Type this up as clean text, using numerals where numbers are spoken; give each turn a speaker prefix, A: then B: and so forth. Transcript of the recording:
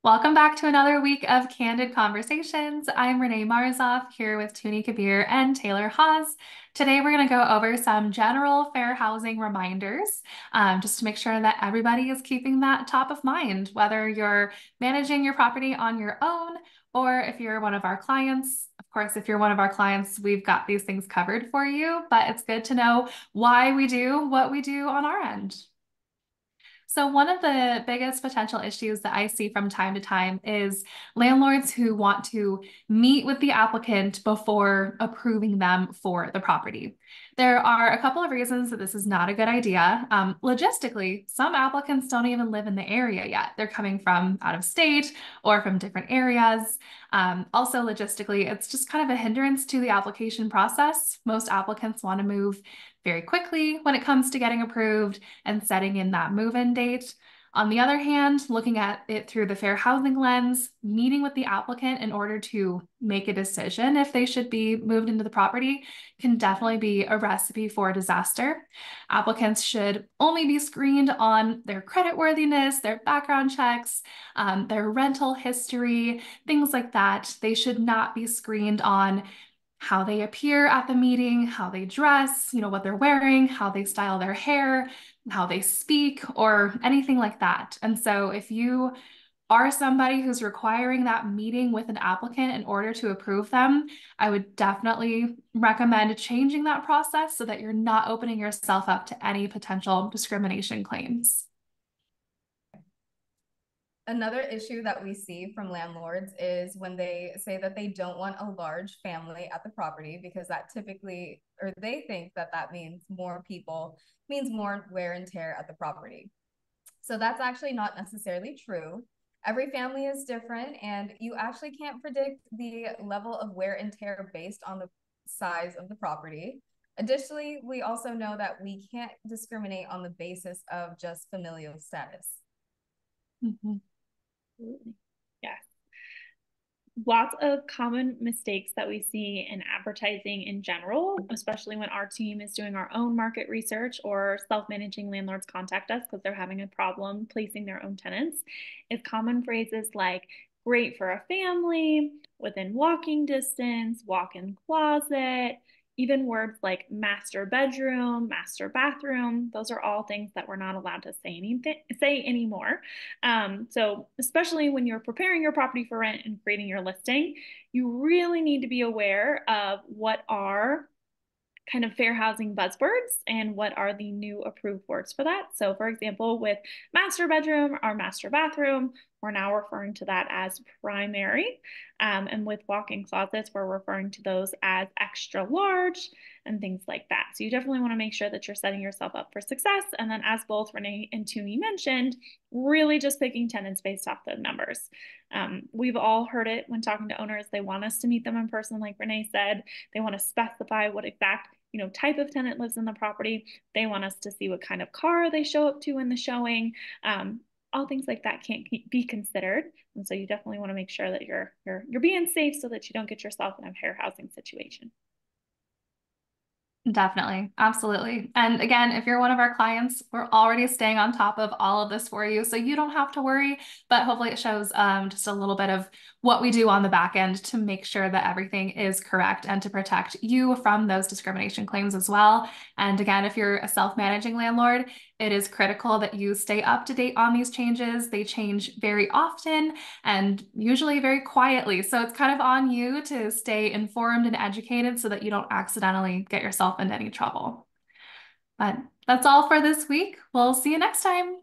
A: Welcome back to another week of Candid Conversations. I'm Renee Marzoff here with Tuni Kabir and Taylor Haas. Today we're going to go over some general fair housing reminders, just to make sure that everybody is keeping that top of mind, whether you're managing your property on your own or if you're one of our clients. Of course, if you're one of our clients, we've got these things covered for you, but it's good to know why we do what we do on our end. So one of the biggest potential issues that I see from time to time is landlords who want to meet with the applicant before approving them for the property. There are a couple of reasons that this is not a good idea. Logistically, some applicants don't even live in the area yet. They're coming from out of state or from different areas. Also, logistically, it's just kind of a hindrance to the application process. Most applicants want to move very quickly when it comes to getting approved and setting in that move-in date. On the other hand, looking at it through the fair housing lens, meeting with the applicant in order to make a decision if they should be moved into the property can definitely be a recipe for disaster. Applicants should only be screened on their creditworthiness, their background checks, their rental history, things like that. They should not be screened on how they appear at the meeting, how they dress, what they're wearing, how they style their hair, how they speak, or anything like that. And so if you are somebody who's requiring that meeting with an applicant in order to approve them, I would definitely recommend changing that process so that you're not opening yourself up to any potential discrimination claims.
B: Another issue that we see from landlords is when they say that they don't want a large family at the property because that typically, or they think that that means more people, means more wear and tear at the property. So that's actually not necessarily true. Every family is different, and you actually can't predict the level of wear and tear based on the size of the property. Additionally, we also know that we can't discriminate on the basis of just familial status.
A: Mm-hmm.
C: Absolutely. Yes. Lots of common mistakes that we see in advertising in general, especially when our team is doing our own market research or self-managing landlords contact us because they're having a problem placing their own tenants, is common phrases like great for a family, within walking distance, walk-in closet, even words like master bedroom, master bathroom. Those are all things that we're not allowed to say anymore. So especially when you're preparing your property for rent and creating your listing, you really need to be aware of what are kind of fair housing buzzwords and what are the new approved words for that. So for example, with master bedroom or master bathroom, we're now referring to that as primary. And with walk-in closets, we're referring to those as extra large and things like that. So you definitely want to make sure that you're setting yourself up for success. And then as both Renee and Tumi mentioned, really just picking tenants based off the numbers. We've all heard it when talking to owners. They want us to meet them in person, like Renee said. They want to specify what exact type of tenant lives in the property. They want us to see what kind of car they show up to in the showing. All things like that can't be considered. And so you definitely want to make sure that you're being safe so that you don't get yourself in a fair housing situation.
A: Definitely. Absolutely. And again, if you're one of our clients, we're already staying on top of all of this for you. So you don't have to worry, but hopefully it shows just a little bit of what we do on the back end to make sure that everything is correct and to protect you from those discrimination claims as well. And again, if you're a self-managing landlord, it is critical that you stay up to date on these changes. They change very often and usually very quietly. So it's kind of on you to stay informed and educated so that you don't accidentally get yourself into any trouble. But that's all for this week. We'll see you next time.